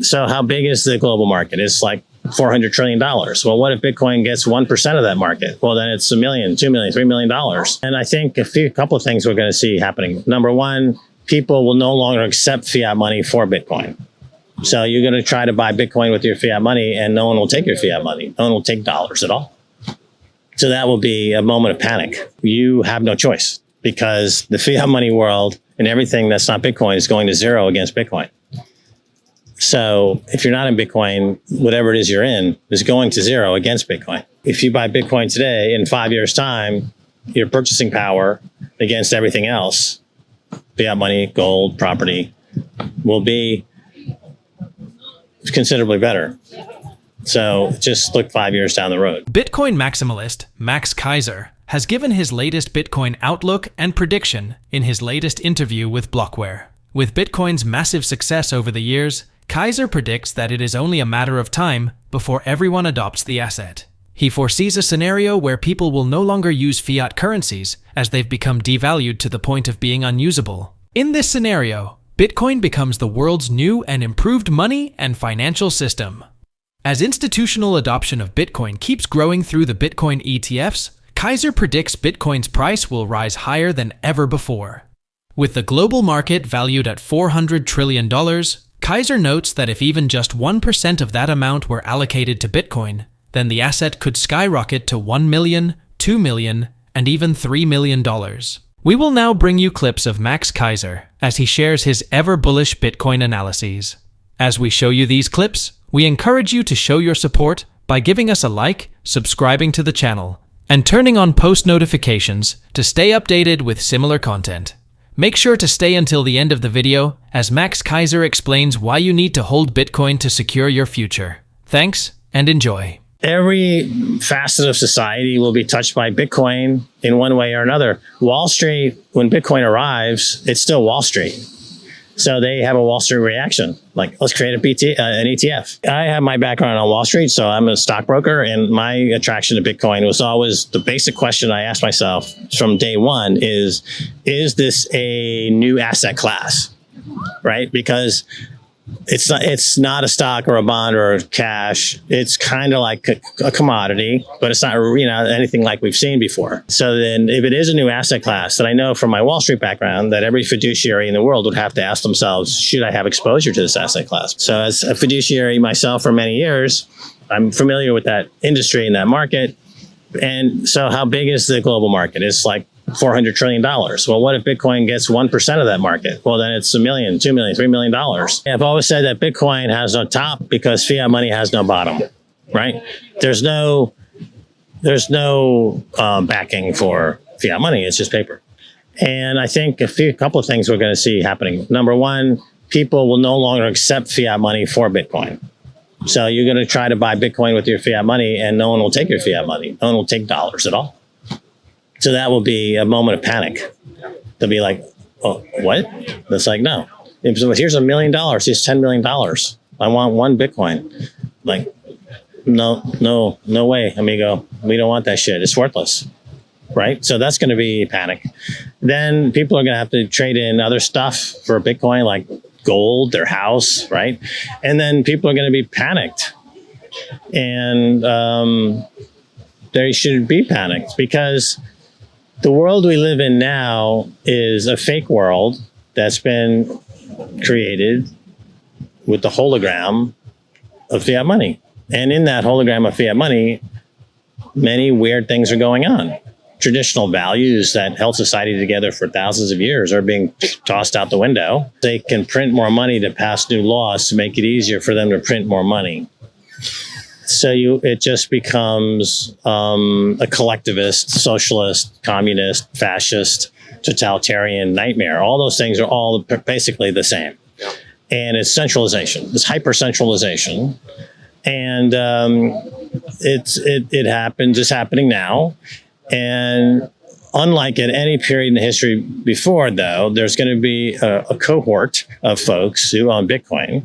So how big is the global market? It's like $400 trillion. Well, what if Bitcoin gets 1% of that market? Well, then it's $1 million, $2 million, $3 million. And I think a couple of things we're going to see happening. Number one, people will no longer accept fiat money for Bitcoin. So you're going to try to buy Bitcoin with your fiat money and no one will take your fiat money. No one will take dollars at all. So that will be a moment of panic. You have no choice because the fiat money world and everything that's not Bitcoin is going to zero against Bitcoin. So if you're not in Bitcoin, whatever it is you're in is going to zero against Bitcoin. If you buy Bitcoin today, in 5 years' time, your purchasing power against everything else, fiat money, gold, property, will be considerably better. So just look 5 years down the road. Bitcoin maximalist Max Keiser has given his latest Bitcoin outlook and prediction in his latest interview with Blockware. With Bitcoin's massive success over the years, Keiser predicts that it is only a matter of time before everyone adopts the asset. He foresees a scenario where people will no longer use fiat currencies as they've become devalued to the point of being unusable. In this scenario, Bitcoin becomes the world's new and improved money and financial system. As institutional adoption of Bitcoin keeps growing through the Bitcoin ETFs, Keiser predicts Bitcoin's price will rise higher than ever before. With the global market valued at $400 trillion, Keiser notes that if even just 1% of that amount were allocated to Bitcoin, then the asset could skyrocket to $1 million, $2 million, and even $3 million. We will now bring you clips of Max Keiser as he shares his ever-bullish Bitcoin analyses. As we show you these clips, we encourage you to show your support by giving us a like, subscribing to the channel, and turning on post notifications to stay updated with similar content. Make sure to stay until the end of the video as Max Keiser explains why you need to hold Bitcoin to secure your future. Thanks and enjoy. Every facet of society will be touched by Bitcoin in one way or another. Wall Street, when Bitcoin arrives, it's still Wall Street. So they have a Wall Street reaction, like let's create an ETF. I have my background on Wall Street, so I'm a stockbroker, and my attraction to Bitcoin was always the basic question I asked myself from day one is this a new asset class, right? Because it's not a stock or a bond or a cash. It's kind of like a commodity, but it's not anything like we've seen before. So then if it is a new asset class, then I know from my Wall Street background that every fiduciary in the world would have to ask themselves, should I have exposure to this asset class? So as a fiduciary myself for many years, I'm familiar with that industry and that market. And so how big is the global market? It's like $400 trillion. Well, what if Bitcoin gets 1% of that market? Well, then it's $1 million, $2 million, $3 million. I've always said that Bitcoin has no top because fiat money has no bottom, right? There's no backing for fiat money. It's just paper. And I think a couple of things we're going to see happening. Number one, people will no longer accept fiat money for Bitcoin. So you're going to try to buy Bitcoin with your fiat money and no one will take your fiat money. No one will take dollars at all. So that will be a moment of panic. They'll be like, oh, what? It's like, no. Here's $1 million. Here's $10 million. I want one Bitcoin. Like, no way, amigo. We don't want that shit. It's worthless, right? So that's going to be panic. Then people are going to have to trade in other stuff for Bitcoin, like gold, their house, right? And then people are going to be panicked. And they should be panicked because the world we live in now is a fake world that's been created with the hologram of fiat money. And in that hologram of fiat money, many weird things are going on. Traditional values that held society together for thousands of years are being tossed out the window. They can print more money to pass new laws to make it easier for them to print more money. So it just becomes a collectivist, socialist, communist, fascist, totalitarian nightmare. All those things are all basically the same. Yeah. And it's centralization, it's hyper-centralization. And it's happening now. And unlike at any period in history before, though, there's going to be a cohort of folks who own Bitcoin.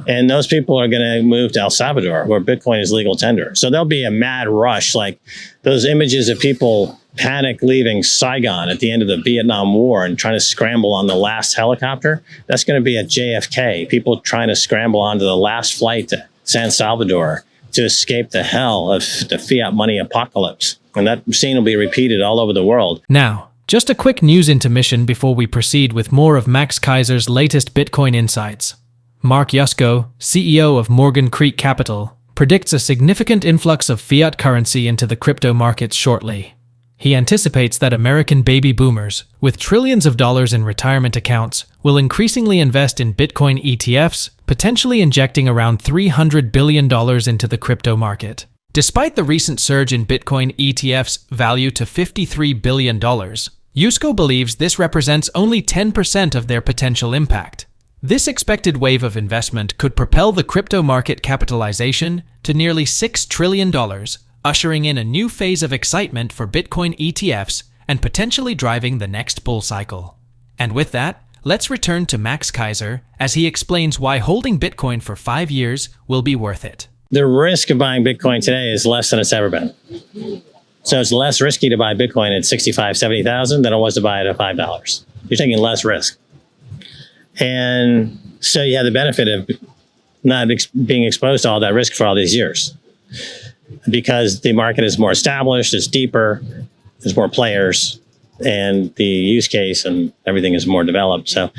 And those people are going to move to El Salvador, where Bitcoin is legal tender. So there'll be a mad rush, like those images of people panic leaving Saigon at the end of the Vietnam War and trying to scramble on the last helicopter, that's going to be at JFK. People trying to scramble onto the last flight to San Salvador to escape the hell of the fiat money apocalypse. And that scene will be repeated all over the world. Now, just a quick news intermission before we proceed with more of Max Keiser's latest Bitcoin insights. Mark Yusko, CEO of Morgan Creek Capital, predicts a significant influx of fiat currency into the crypto markets shortly. He anticipates that American baby boomers, with trillions of dollars in retirement accounts, will increasingly invest in Bitcoin ETFs, potentially injecting around $300 billion into the crypto market. Despite the recent surge in Bitcoin ETFs' value to $53 billion, Yusko believes this represents only 10% of their potential impact. This expected wave of investment could propel the crypto market capitalization to nearly $6 trillion, ushering in a new phase of excitement for Bitcoin ETFs and potentially driving the next bull cycle. And with that, let's return to Max Keiser as he explains why holding Bitcoin for 5 years will be worth it. The risk of buying Bitcoin today is less than it's ever been. So it's less risky to buy Bitcoin at 65, 70,000 than it was to buy it at $5. You're taking less risk. And so you have the benefit of not being exposed to all that risk for all these years. Because the market is more established, it's deeper, there's more players, and the use case and everything is more developed. So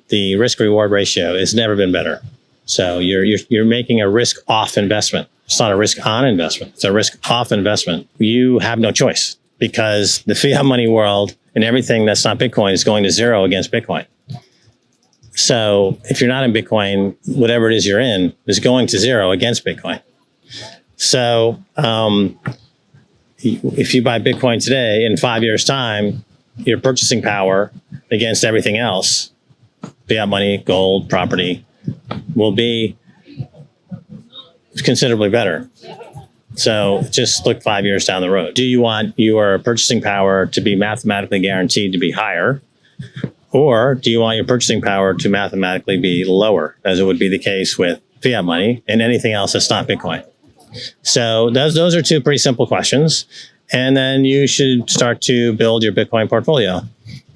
the risk-reward ratio has never been better. So you're making a risk-off investment. It's not a risk-on investment. It's a risk-off investment. You have no choice because the fiat money world and everything that's not Bitcoin is going to zero against Bitcoin. So if you're not in Bitcoin, whatever it is you're in is going to zero against Bitcoin. So if you buy Bitcoin today, in 5 years' time, your purchasing power against everything else, fiat money, gold, property, will be considerably better. So just look 5 years down the road. Do you want your purchasing power to be mathematically guaranteed to be higher? Or do you want your purchasing power to mathematically be lower, as it would be the case with fiat money and anything else that's not Bitcoin? So those are two pretty simple questions. And then you should start to build your Bitcoin portfolio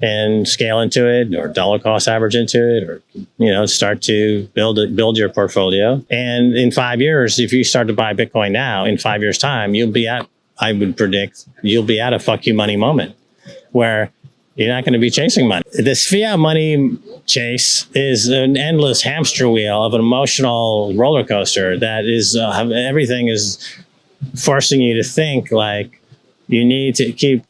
and scale into it or dollar cost average into it, or, start to build your portfolio. And in 5 years, if you start to buy Bitcoin now, in 5 years' time, I would predict you'll be at a fuck you money moment where you're not going to be chasing money. This fiat money chase is an endless hamster wheel of an emotional roller coaster that is everything is forcing you to think like you need to keep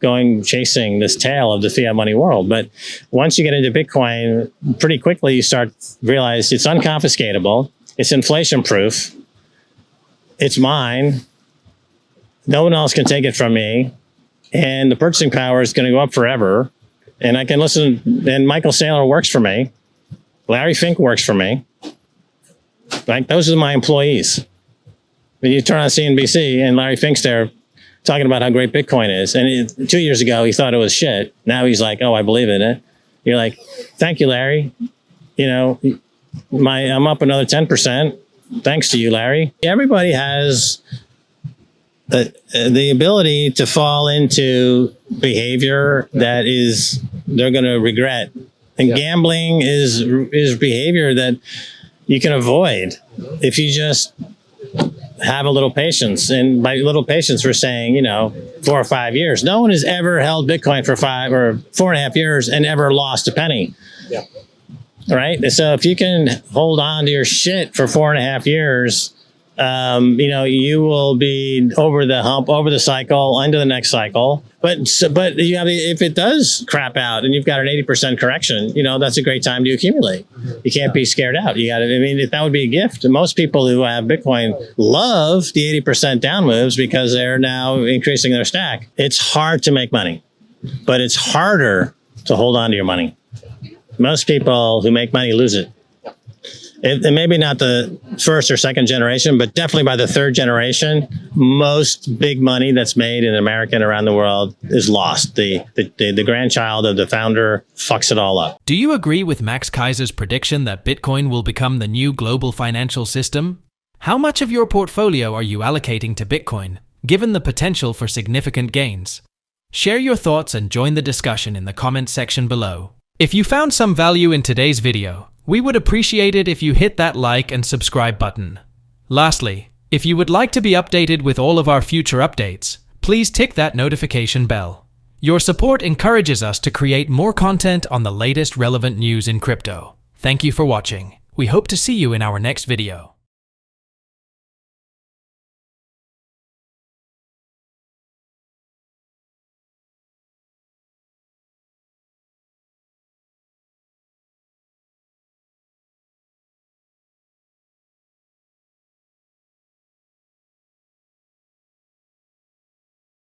chasing this tail of the fiat money world. But once you get into Bitcoin, pretty quickly you start to realize it's unconfiscatable, it's inflation proof, it's mine, no one else can take it from me, and the purchasing power is going to go up forever. And I can listen, and Michael Saylor works for me. Larry Fink works for me. Like, those are my employees. When you turn on CNBC and Larry Fink's there talking about how great Bitcoin is. And 2 years ago, he thought it was shit. Now he's like, oh, I believe in it. You're like, thank you, Larry. I'm up another 10%. Thanks to you, Larry. Everybody has the ability to fall into behavior that they're going to regret. And gambling is behavior that you can avoid if you just have a little patience. And by little patience, we're saying, 4 or 5 years. No one has ever held Bitcoin for 5 or 4.5 years and ever lost a penny. Yeah. Right? So if you can hold on to your shit for 4.5 years, you will be over the hump, over the cycle, into the next cycle. But if it does crap out and you've got an 80% correction, that's a great time to accumulate. You can't be scared out. That would be a gift. Most people who have Bitcoin love the 80% down moves because they're now increasing their stack. It's hard to make money, but it's harder to hold on to your money. Most people who make money lose it. And maybe not the first or second generation, but definitely by the third generation, most big money that's made in America and around the world is lost. The grandchild of the founder fucks it all up. Do you agree with Max Keiser's prediction that Bitcoin will become the new global financial system? How much of your portfolio are you allocating to Bitcoin, given the potential for significant gains? Share your thoughts and join the discussion in the comments section below. If you found some value in today's video, we would appreciate it if you hit that like and subscribe button. Lastly, if you would like to be updated with all of our future updates, please tick that notification bell. Your support encourages us to create more content on the latest relevant news in crypto. Thank you for watching. We hope to see you in our next video.